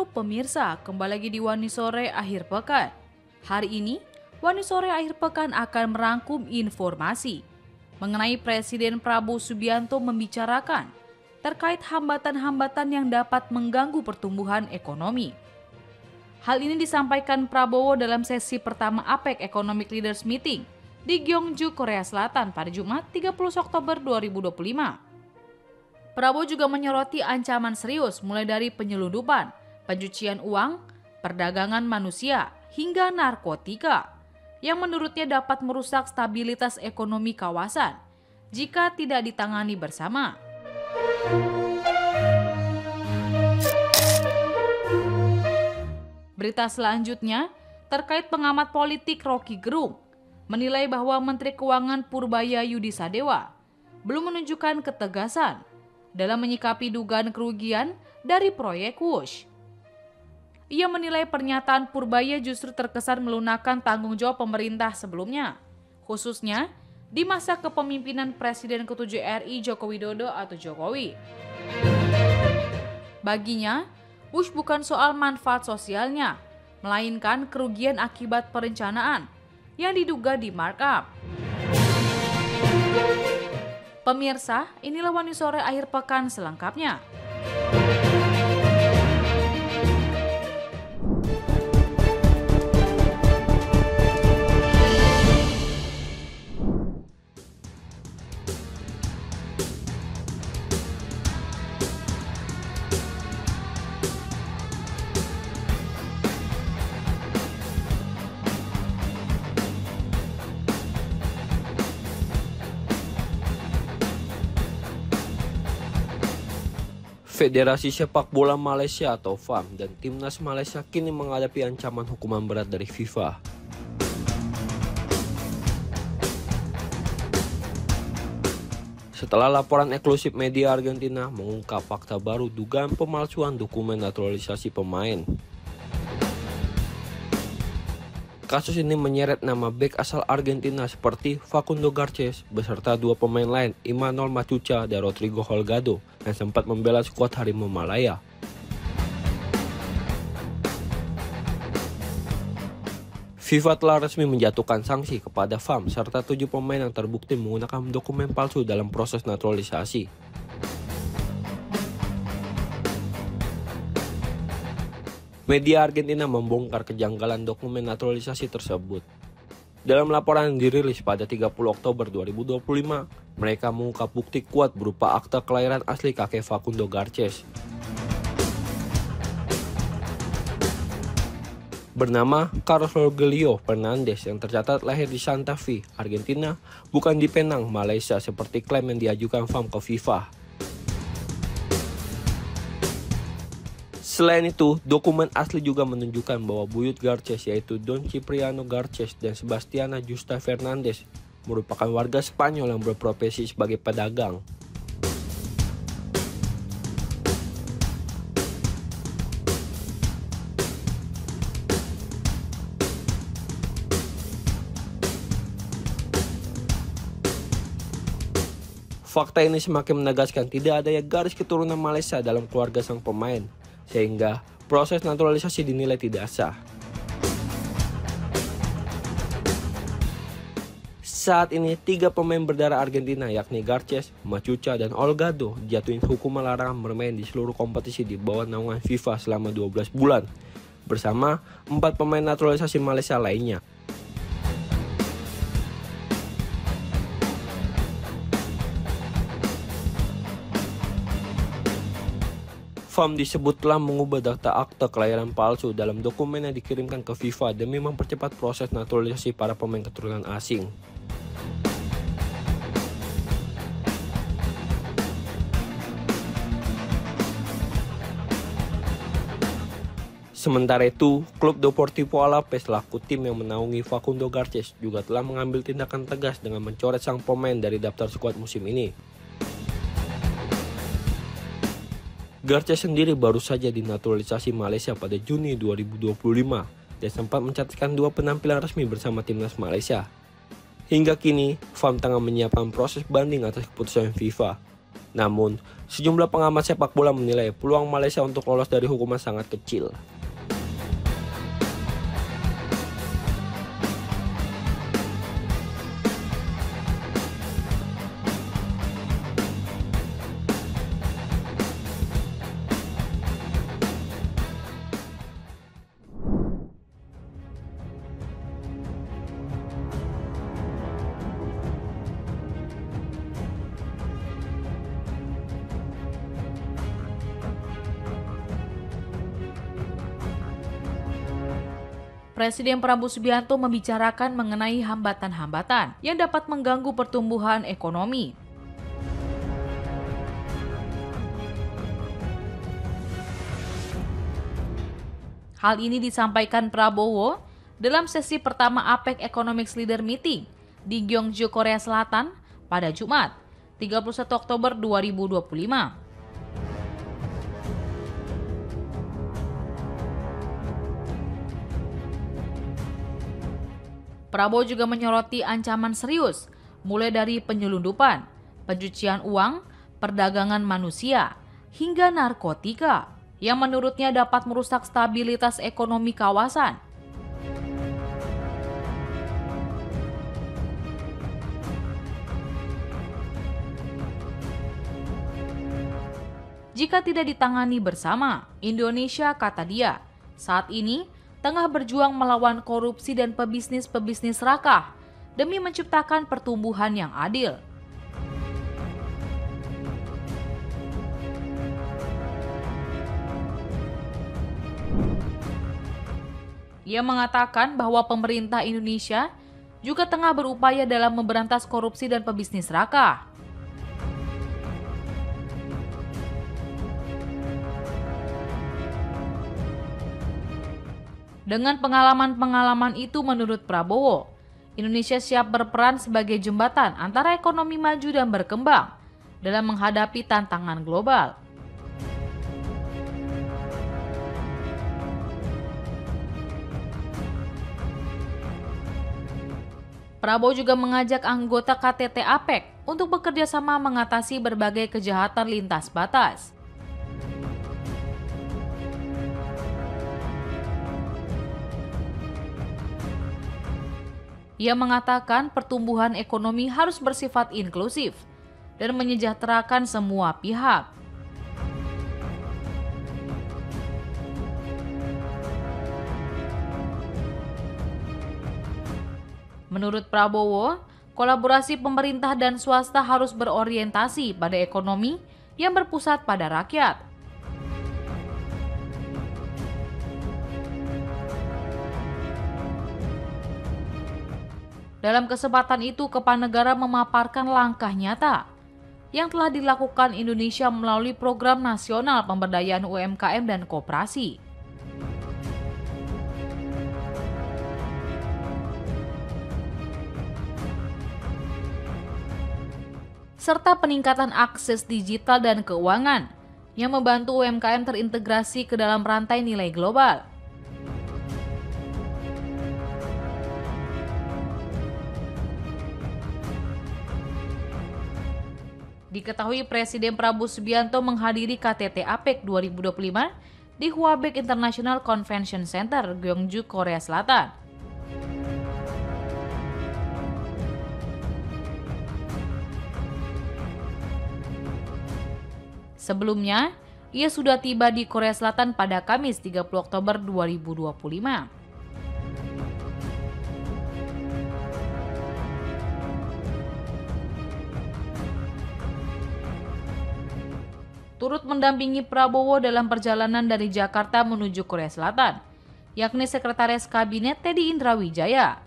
Halo pemirsa, kembali lagi di Wani Sore Akhir Pekan. Hari ini, Wani Sore Akhir Pekan akan merangkum informasi mengenai Presiden Prabowo Subianto membicarakan terkait hambatan-hambatan yang dapat mengganggu pertumbuhan ekonomi. Hal ini disampaikan Prabowo dalam sesi pertama APEC Economic Leaders Meeting di Gyeongju, Korea Selatan pada Jumat 30 Oktober 2025. Prabowo juga menyoroti ancaman serius mulai dari penyelundupan, pencucian uang, perdagangan manusia, hingga narkotika yang menurutnya dapat merusak stabilitas ekonomi kawasan jika tidak ditangani bersama. Berita selanjutnya terkait pengamat politik Rocky Gerung menilai bahwa Menteri Keuangan Purbaya Yudi Sadewa belum menunjukkan ketegasan dalam menyikapi dugaan kerugian dari proyek WUSH. Ia menilai pernyataan Purbaya justru terkesan melunakkan tanggung jawab pemerintah sebelumnya, khususnya di masa kepemimpinan Presiden ke-7 RI Joko Widodo atau Jokowi. Baginya, WUSH bukan soal manfaat sosialnya, melainkan kerugian akibat perencanaan yang diduga di markup. Pemirsa, inilah Wani Sore Akhir Pekan selengkapnya. Federasi Sepak Bola Malaysia atau FAM dan Timnas Malaysia kini menghadapi ancaman hukuman berat dari FIFA. Setelah laporan eksklusif media Argentina mengungkap fakta baru dugaan pemalsuan dokumen naturalisasi pemain. Kasus ini menyeret nama bek asal Argentina seperti Facundo Garces beserta dua pemain lain, Imanol Machuca dan Rodrigo Holgado, yang sempat membela skuad Harimau Malaya. FIFA telah resmi menjatuhkan sanksi kepada FAM serta 7 pemain yang terbukti menggunakan dokumen palsu dalam proses naturalisasi. Media Argentina membongkar kejanggalan dokumen naturalisasi tersebut. Dalam laporan yang dirilis pada 30 Oktober 2025, mereka mengungkap bukti kuat berupa akta kelahiran asli kakek Facundo Garces. Bernama Carlos Rogelio Fernandez yang tercatat lahir di Santa Fe, Argentina, bukan di Penang, Malaysia seperti klaim yang diajukan FAM ke FIFA. Selain itu, dokumen asli juga menunjukkan bahwa buyut Garces yaitu Don Cipriano Garces dan Sebastiana Justa Fernandez merupakan warga Spanyol yang berprofesi sebagai pedagang. Fakta ini semakin menegaskan tidak adanya garis keturunan Malaysia dalam keluarga sang pemain, sehingga proses naturalisasi dinilai tidak sah. Saat ini 3 pemain berdarah Argentina yakni Garces, Machuca, dan Holgado dijatuhi hukuman larangan bermain di seluruh kompetisi di bawah naungan FIFA selama 12 bulan bersama 4 pemain naturalisasi Malaysia lainnya. FAM disebut telah mengubah data akta kelahiran palsu dalam dokumen yang dikirimkan ke FIFA demi mempercepat proses naturalisasi para pemain keturunan asing. Sementara itu, klub Deportivo Alavés selaku tim yang menaungi Facundo Garces juga telah mengambil tindakan tegas dengan mencoret sang pemain dari daftar skuad musim ini. Garces sendiri baru saja dinaturalisasi Malaysia pada Juni 2025 dan sempat mencatatkan 2 penampilan resmi bersama timnas Malaysia. Hingga kini, FAM tengah menyiapkan proses banding atas keputusan FIFA. Namun, sejumlah pengamat sepak bola menilai peluang Malaysia untuk lolos dari hukuman sangat kecil. Presiden Prabowo Subianto membicarakan mengenai hambatan-hambatan yang dapat mengganggu pertumbuhan ekonomi. Hal ini disampaikan Prabowo dalam sesi pertama APEC Economics Leader Meeting di Gyeongju, Korea Selatan pada Jumat, 31 Oktober 2025. Prabowo juga menyoroti ancaman serius, mulai dari penyelundupan, pencucian uang, perdagangan manusia, hingga narkotika, yang menurutnya dapat merusak stabilitas ekonomi kawasan. Jika tidak ditangani bersama, Indonesia, kata dia, saat ini tengah berjuang melawan korupsi dan pebisnis-pebisnis serakah demi menciptakan pertumbuhan yang adil. Ia mengatakan bahwa pemerintah Indonesia juga tengah berupaya dalam memberantas korupsi dan pebisnis serakah. Dengan pengalaman-pengalaman itu, menurut Prabowo, Indonesia siap berperan sebagai jembatan antara ekonomi maju dan berkembang dalam menghadapi tantangan global. Prabowo juga mengajak anggota KTT APEC untuk bekerja sama mengatasi berbagai kejahatan lintas batas. Ia mengatakan pertumbuhan ekonomi harus bersifat inklusif dan menyejahterakan semua pihak. Menurut Prabowo, kolaborasi pemerintah dan swasta harus berorientasi pada ekonomi yang berpusat pada rakyat. Dalam kesempatan itu, Kepala Negara memaparkan langkah nyata yang telah dilakukan Indonesia melalui Program Nasional Pemberdayaan UMKM dan Koperasi. Serta peningkatan akses digital dan keuangan yang membantu UMKM terintegrasi ke dalam rantai nilai global. Diketahui Presiden Prabowo Subianto menghadiri KTT APEC 2025 di Hwabaek International Convention Center, Gyeongju, Korea Selatan. Sebelumnya, ia sudah tiba di Korea Selatan pada Kamis 30 Oktober 2025. Turut mendampingi Prabowo dalam perjalanan dari Jakarta menuju Korea Selatan, yakni Sekretaris Kabinet Teddy Indrawijaya.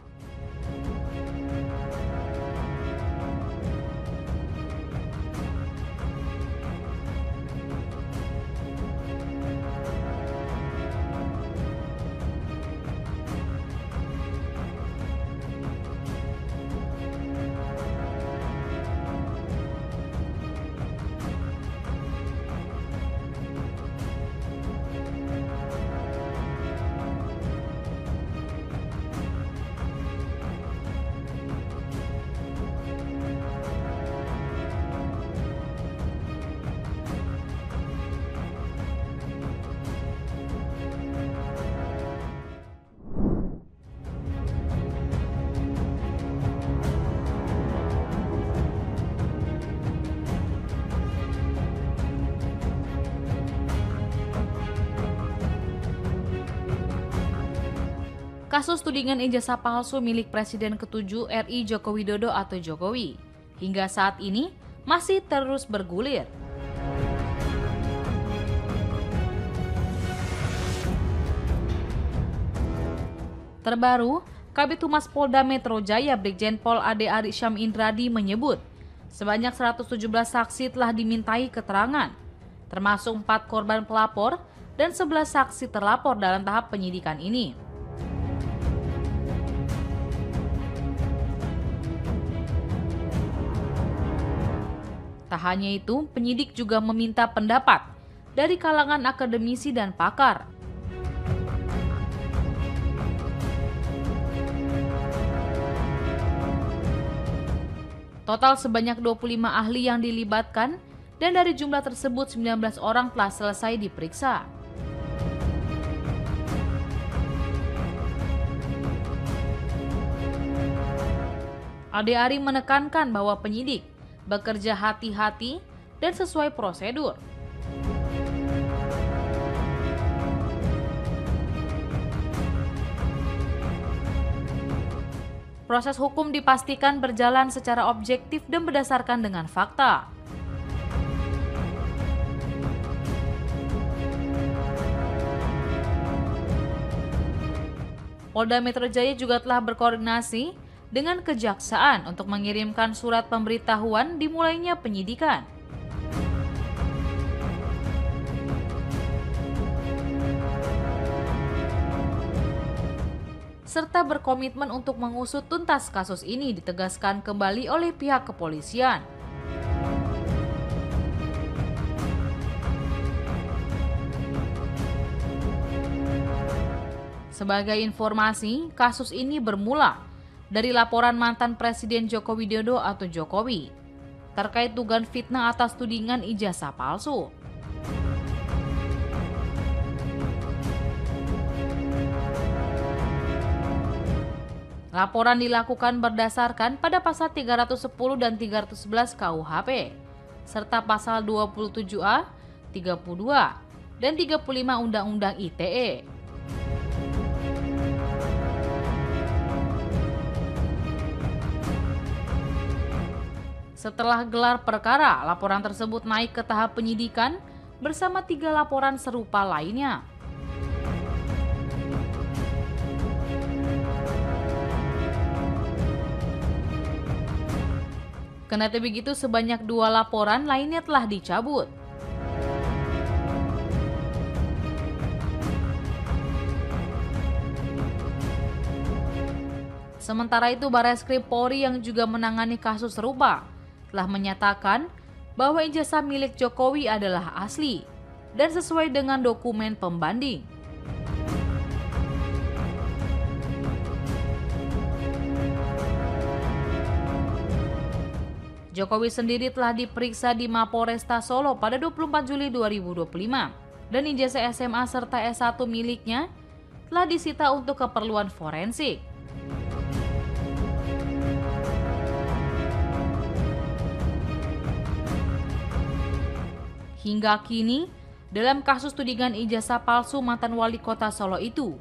kasus tudingan ijazah palsu milik Presiden ke-7 RI Joko Widodo atau Jokowi hingga saat ini masih terus bergulir. Terbaru, Kabid Humas Polda Metro Jaya Brigjen Pol Ade Ari Syam Indradi menyebut sebanyak 117 saksi telah dimintai keterangan, termasuk 4 korban pelapor dan 11 saksi terlapor dalam tahap penyidikan ini. Tak hanya itu, penyidik juga meminta pendapat dari kalangan akademisi dan pakar. Total sebanyak 25 ahli yang dilibatkan dan dari jumlah tersebut 19 orang telah selesai diperiksa. Ade Ari menekankan bahwa penyidik bekerja hati-hati dan sesuai prosedur. Proses hukum dipastikan berjalan secara objektif dan berdasarkan dengan fakta. Polda Metro Jaya juga telah berkoordinasi dengan kejaksaan untuk mengirimkan surat pemberitahuan dimulainya penyidikan. Serta berkomitmen untuk mengusut tuntas kasus ini ditegaskan kembali oleh pihak kepolisian. Sebagai informasi, kasus ini bermula dari laporan mantan Presiden Joko Widodo atau Jokowi terkait dugaan fitnah atas tudingan ijazah palsu. Laporan dilakukan berdasarkan pada pasal 310 dan 311 KUHP, serta pasal 27A, 32, dan 35 Undang-Undang ITE. Setelah gelar perkara, laporan tersebut naik ke tahap penyidikan bersama 3 laporan serupa lainnya. Kendati begitu, sebanyak 2 laporan lainnya telah dicabut. Sementara itu, Barreskrim Polri yang juga menangani kasus serupa telah menyatakan bahwa ijazah milik Jokowi adalah asli dan sesuai dengan dokumen pembanding. Jokowi sendiri telah diperiksa di Mapolresta Solo pada 24 Juli 2025 dan ijazah SMA serta S1 miliknya telah disita untuk keperluan forensik. Hingga kini, dalam kasus tudingan ijazah palsu mantan wali kota Solo itu,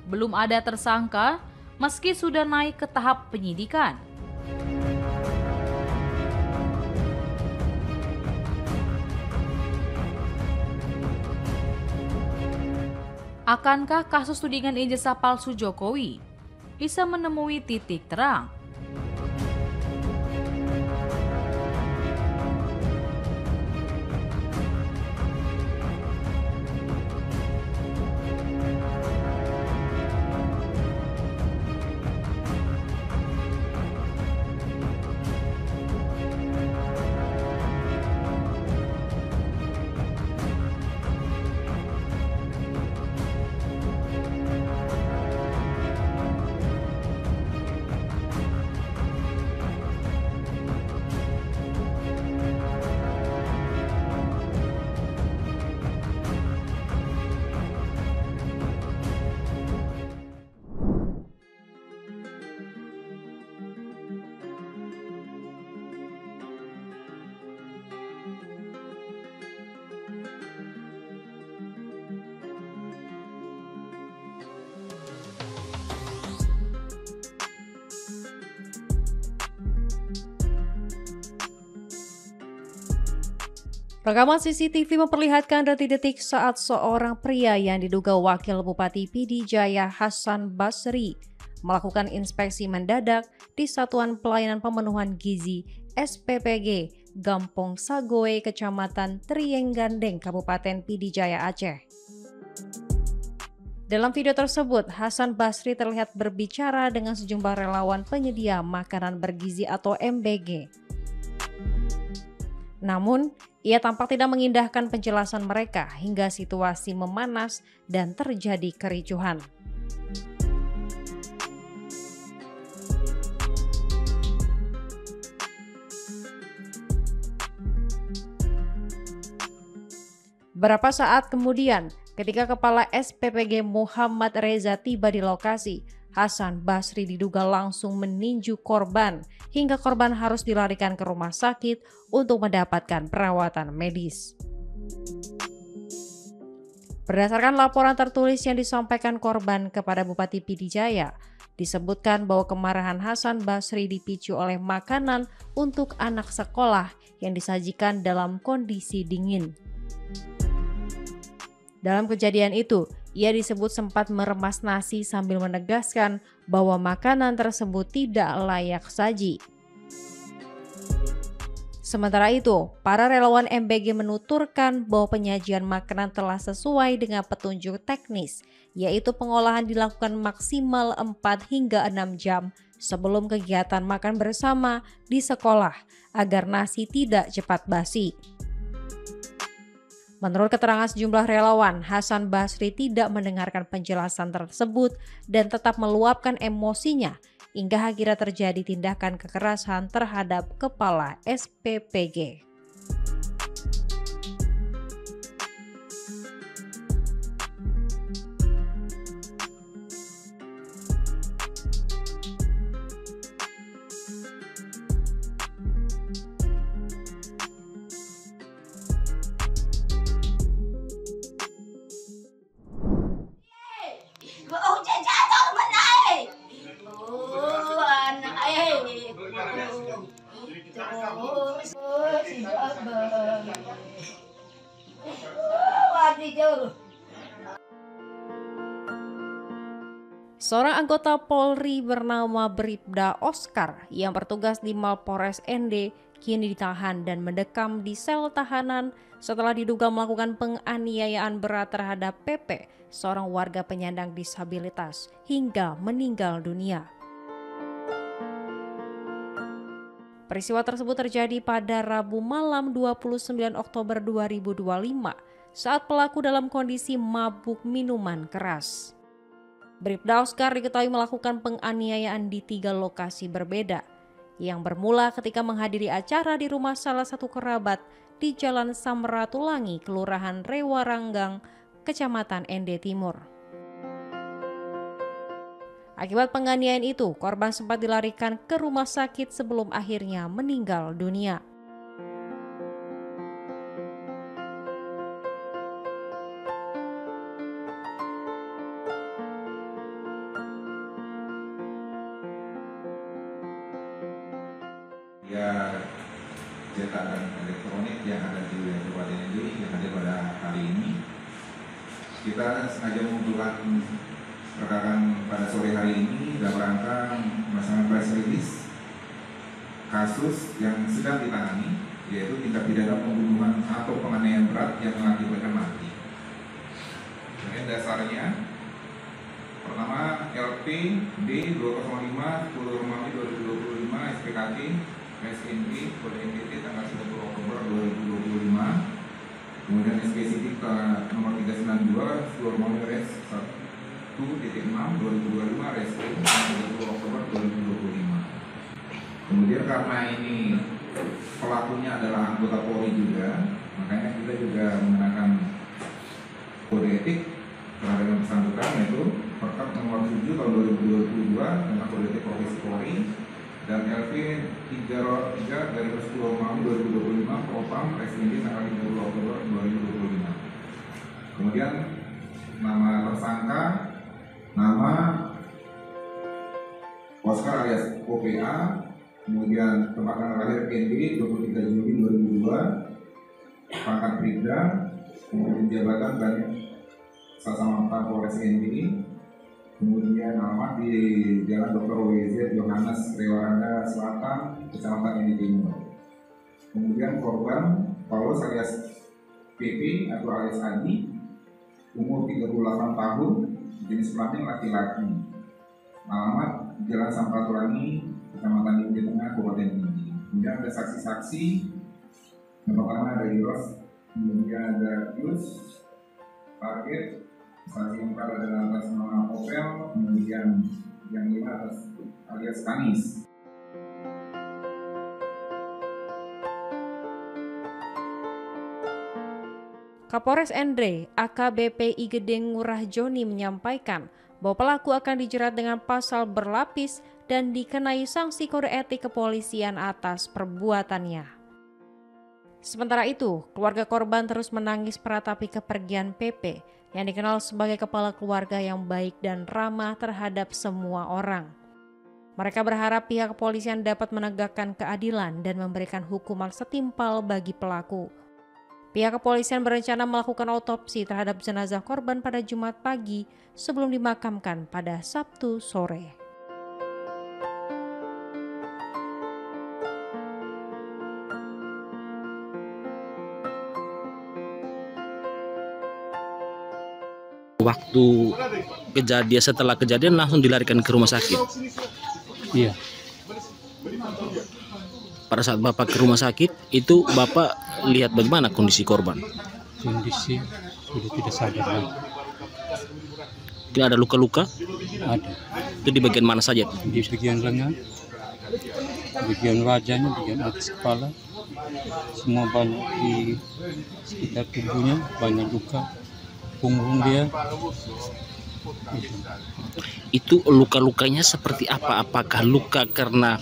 belum ada tersangka meski sudah naik ke tahap penyidikan. Akankah kasus tudingan ijazah palsu Jokowi bisa menemui titik terang? Rekaman CCTV memperlihatkan detik-detik saat seorang pria yang diduga wakil Bupati PD Jaya Hasan Basri melakukan inspeksi mendadak di Satuan Pelayanan Pemenuhan Gizi SPPG Gampong Sagoe, Kecamatan Trienggandeng, Kabupaten PD Jaya, Aceh. Dalam video tersebut, Hasan Basri terlihat berbicara dengan sejumlah relawan penyedia makanan bergizi atau MBG. Namun, ia tampak tidak mengindahkan penjelasan mereka hingga situasi memanas dan terjadi kericuhan. Beberapa saat kemudian, ketika Kepala SPPG Muhammad Reza tiba di lokasi, Hasan Basri diduga langsung meninju korban hingga korban harus dilarikan ke rumah sakit untuk mendapatkan perawatan medis. Berdasarkan laporan tertulis yang disampaikan korban kepada Bupati PD Jaya, disebutkan bahwa kemarahan Hasan Basri dipicu oleh makanan untuk anak sekolah yang disajikan dalam kondisi dingin. Dalam kejadian itu, ia disebut sempat meremas nasi sambil menegaskan bahwa makanan tersebut tidak layak saji. Sementara itu, para relawan MBG menuturkan bahwa penyajian makanan telah sesuai dengan petunjuk teknis, yaitu pengolahan dilakukan maksimal 4 hingga 6 jam sebelum kegiatan makan bersama di sekolah agar nasi tidak cepat basi. Menurut keterangan sejumlah relawan, Hasan Basri tidak mendengarkan penjelasan tersebut dan tetap meluapkan emosinya hingga akhirnya terjadi tindakan kekerasan terhadap Kepala SPPG. Seorang anggota Polri bernama Bribda Oscar yang bertugas di Mapores ND kini ditahan dan mendekam di sel tahanan setelah diduga melakukan penganiayaan berat terhadap PP, seorang warga penyandang disabilitas, hingga meninggal dunia. Peristiwa tersebut terjadi pada Rabu malam 29 Oktober 2025 saat pelaku dalam kondisi mabuk minuman keras. Bribda Oscar diketahui melakukan penganiayaan di 3 lokasi berbeda, yang bermula ketika menghadiri acara di rumah salah satu kerabat di Jalan Samratulangi, Kelurahan Rewaranggang, Kecamatan ND Timur. Akibat penganiayaan itu, korban sempat dilarikan ke rumah sakit sebelum akhirnya meninggal dunia. Cetak dan elektronik yang ada di wilayah Kabupaten ND yang hadir pada hari ini. Kita sengaja mengumpulkan perkara pada sore hari ini dalam rangka melaksanakan press release kasus yang sedang ditangani, yaitu tindak pidana pembunuhan atau penganiayaan berat yang mengakibatkan mati. Dengan dasarnya pertama LP D 205 10 Romawi 2025 SPKT SNP kode NPT tanggal 10 Oktober 2025, kemudian SPCT nomor 392 10 Romawi Res 1.6 2025 Res tanggal 10 Oktober 2025. Kemudian karena ini pelakunya adalah anggota Polri juga, makanya kita juga mengenakan kode etik terhadap yang bersangkutan, yaitu Perkap nomor 7 tahun 2022 tentang kode etik profesi Polri dan LP 3 dari 10 Romawi 2025 Propam Presiden tanggal 30 Oktober 2025. Kemudian nama tersangka, nama Oscar alias OPA, kemudian tempat tanggal lahir ND 23 Juli 2002, pangkat Bribda, kemudian jabatan dan Sasamata Polres NTI, kemudian alamat di Jalan Dr. WZ Yohanes Rewaranda Selatan, Kecamatan NTI Timur. Kemudian korban Paulus alias PP atau alias Adi, umur 38 tahun, jenis kelamin laki-laki, alamat Jalan Sampaturangi, Kecamatan Tinggi Tengah, Kabupaten Tinggi. Kemudian ada saksi-saksi, yang pertama ada Yos, kemudian ada Yus, target, saksi yang empat adalah atas nama Opel, kemudian yang lima atas alias Kanis. Kapolres Endre, AKBP Igedeng Ngurah Joni menyampaikan bahwa pelaku akan dijerat dengan pasal berlapis dan dikenai sanksi kode etik kepolisian atas perbuatannya. Sementara itu, keluarga korban terus menangis meratapi kepergian PP yang dikenal sebagai kepala keluarga yang baik dan ramah terhadap semua orang. Mereka berharap pihak kepolisian dapat menegakkan keadilan dan memberikan hukuman setimpal bagi pelaku. Pihak kepolisian berencana melakukan otopsi terhadap jenazah korban pada Jumat pagi sebelum dimakamkan pada Sabtu sore. Waktu setelah kejadian langsung dilarikan ke rumah sakit. Iya. Pada saat Bapak ke rumah sakit, itu Bapak lihat bagaimana kondisi korban? Kondisi sudah tidak sadar lagi. Tidak ada luka-luka? Ada. Itu di bagian mana saja? Di bagian lengan, bagian wajahnya, bagian atas kepala, semua banyak di sekitar tubuhnya, banyak luka. Punggung dia. Itu luka-lukanya seperti apa? Apakah luka karena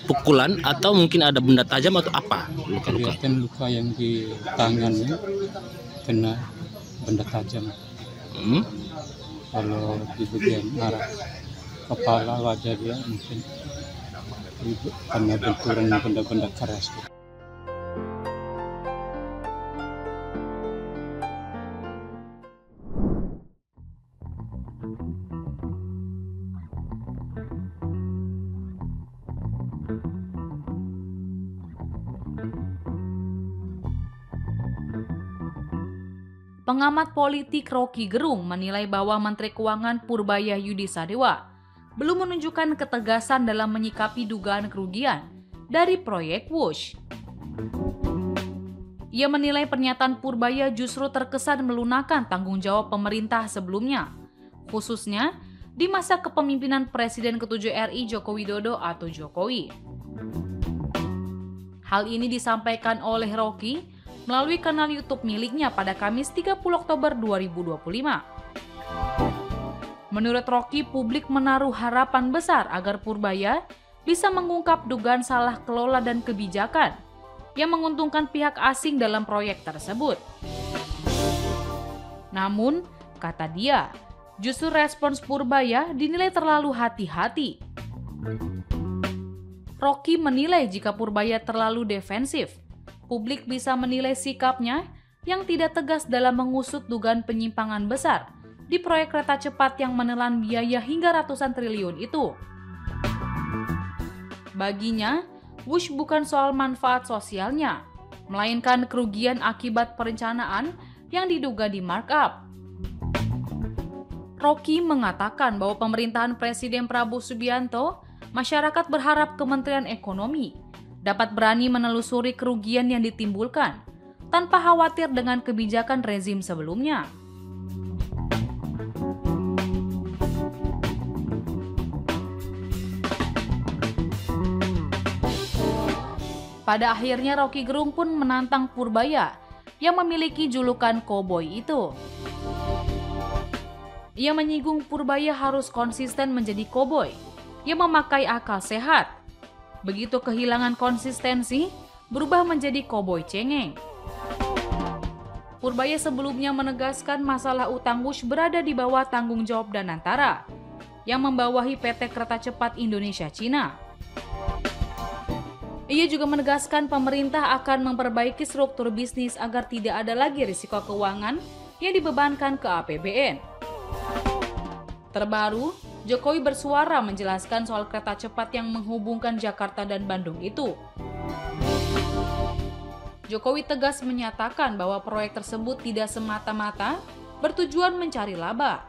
pukulan atau mungkin ada benda tajam atau apa luka-luka? Kelihatan luka yang di tangannya kena benda tajam. Kalau di bagian arah kepala wajah dia mungkin karena benturan benda-benda keras. Pengamat politik Rocky Gerung menilai bahwa Menteri Keuangan Purbaya Yudi Sadewa belum menunjukkan ketegasan dalam menyikapi dugaan kerugian dari proyek Wush. Ia menilai pernyataan Purbaya justru terkesan melunakkan tanggung jawab pemerintah sebelumnya, khususnya di masa kepemimpinan Presiden ke-7 RI Joko Widodo atau Jokowi. Hal ini disampaikan oleh Rocky melalui kanal YouTube miliknya pada Kamis 30 Oktober 2025. Menurut Rocky, publik menaruh harapan besar agar Purbaya bisa mengungkap dugaan salah kelola dan kebijakan yang menguntungkan pihak asing dalam proyek tersebut. Namun, kata dia, justru respons Purbaya dinilai terlalu hati-hati. Rocky menilai jika Purbaya terlalu defensif, publik bisa menilai sikapnya yang tidak tegas dalam mengusut dugaan penyimpangan besar di proyek kereta cepat yang menelan biaya hingga ratusan triliun itu. Baginya, Wush bukan soal manfaat sosialnya, melainkan kerugian akibat perencanaan yang diduga di markup. Rocky mengatakan bahwa pemerintahan Presiden Prabowo Subianto, masyarakat berharap Kementerian Ekonomi dapat berani menelusuri kerugian yang ditimbulkan tanpa khawatir dengan kebijakan rezim sebelumnya. Pada akhirnya Rocky Gerung pun menantang Purbaya yang memiliki julukan koboi itu. Ia menyinggung Purbaya harus konsisten menjadi koboi yang memakai akal sehat. Begitu kehilangan konsistensi, berubah menjadi koboi cengeng. Purbaya sebelumnya menegaskan masalah utang Wush berada di bawah tanggung jawab Danantara yang membawahi PT Kereta Cepat Indonesia Cina. Ia juga menegaskan pemerintah akan memperbaiki struktur bisnis agar tidak ada lagi risiko keuangan yang dibebankan ke APBN. Terbaru, Jokowi bersuara menjelaskan soal kereta cepat yang menghubungkan Jakarta dan Bandung itu. Jokowi tegas menyatakan bahwa proyek tersebut tidak semata-mata bertujuan mencari laba,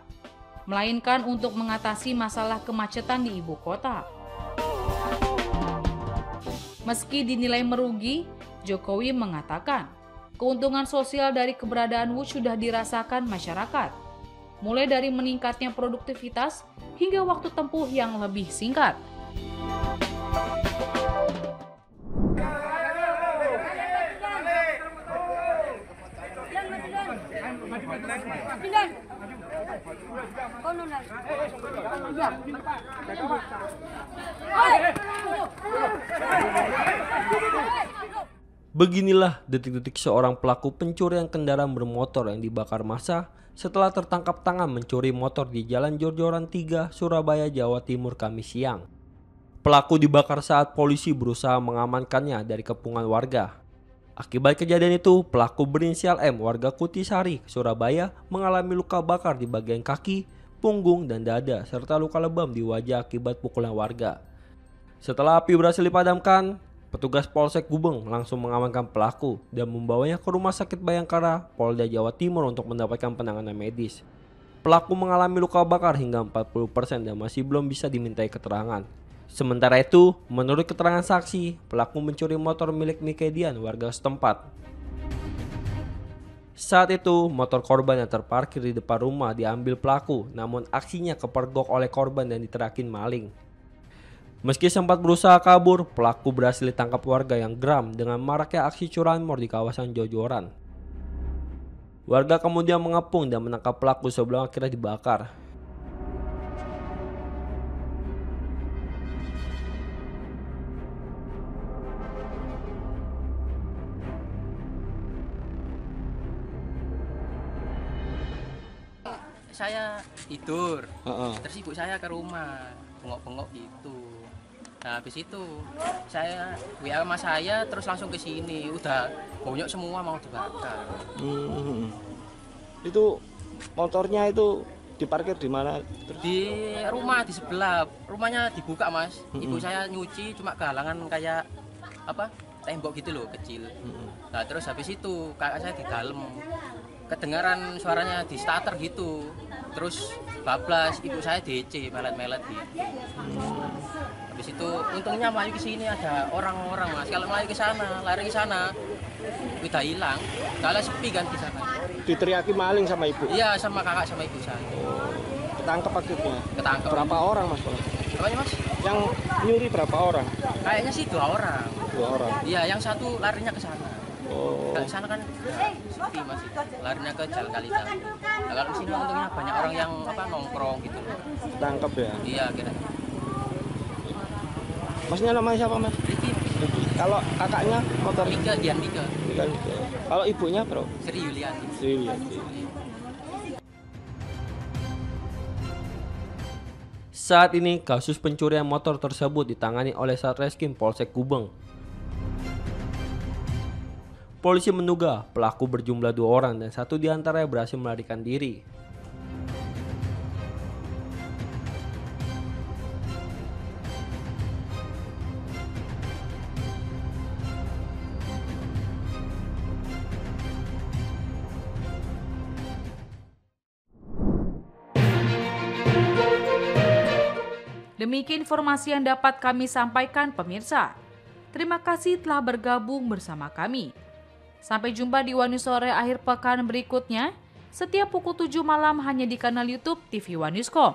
melainkan untuk mengatasi masalah kemacetan di ibu kota. Meski dinilai merugi, Jokowi mengatakan keuntungan sosial dari keberadaan Wush sudah dirasakan masyarakat, mulai dari meningkatnya produktivitas hingga waktu tempuh yang lebih singkat. Beginilah detik-detik seorang pelaku pencurian kendaraan bermotor yang dibakar massa setelah tertangkap tangan mencuri motor di Jalan Jor-Joran 3, Surabaya, Jawa Timur, Kamis siang. Pelaku dibakar saat polisi berusaha mengamankannya dari kepungan warga. Akibat kejadian itu, pelaku berinisial M, warga Kutisari, Surabaya, mengalami luka bakar di bagian kaki, punggung, dan dada, serta luka lebam di wajah akibat pukulan warga. Setelah api berhasil dipadamkan, petugas Polsek Gubeng langsung mengamankan pelaku dan membawanya ke Rumah Sakit Bayangkara, Polda Jawa Timur untuk mendapatkan penanganan medis. Pelaku mengalami luka bakar hingga 40% dan masih belum bisa dimintai keterangan. Sementara itu, menurut keterangan saksi, pelaku mencuri motor milik Mikedian, warga setempat. Saat itu, motor korban yang terparkir di depan rumah diambil pelaku, namun aksinya kepergok oleh korban dan diterakin maling. Meski sempat berusaha kabur, pelaku berhasil ditangkap warga yang geram dengan maraknya aksi curanmor di kawasan Jor-Joran. Warga kemudian mengepung dan menangkap pelaku sebelum akhirnya dibakar. Saya tidur, terus ibu saya ke rumah, bengok-bengok gitu. Nah habis itu saya WA sama saya terus langsung ke sini, udah bonyok semua mau dibakar. Itu motornya itu diparkir di mana? Di rumah di sebelah, rumahnya dibuka mas. Ibu saya nyuci cuma kehalangan kayak apa tembok gitu loh kecil. Nah terus habis itu kakak saya di dalam kedengaran suaranya di starter gitu. Terus bablas, ibu saya DC melet-melet gitu. Habis itu untungnya melayu ke sini ada orang-orang mas. Kalau melayu ke sana, lari ke sana, udah hilang. Kalau sepi kan di sana. Diteriaki maling sama ibu? Iya, sama kakak sama ibu saya. Ketangkep akhirnya? Ketangkep. Berapa orang mas? Apanya mas? Yang nyuri berapa orang? Kayaknya sih 2 orang. 2 orang? Iya, yang satu larinya ke sana. Oh. Ke sana kan sepi masih, larinya ke Jalan Kalita. Nah, kalau di sini untungnya banyak orang yang apa nongkrong gitu. Ketangkep ya? Iya, kira. Masnya namanya siapa mas? Riki. Kalau kakaknya motor? Mika, Dian Mika. Kalau ibunya bro? Sri Yuliani. Sri Yuliani. Saat ini kasus pencurian motor tersebut ditangani oleh Satreskrim Polsek Gubeng. Polisi menduga pelaku berjumlah 2 orang dan 1 diantaranya berhasil melarikan diri. Demikian informasi yang dapat kami sampaikan pemirsa. Terima kasih telah bergabung bersama kami. Sampai jumpa di One News Sore akhir pekan berikutnya, setiap pukul 7 malam hanya di kanal YouTube TV One Newscom.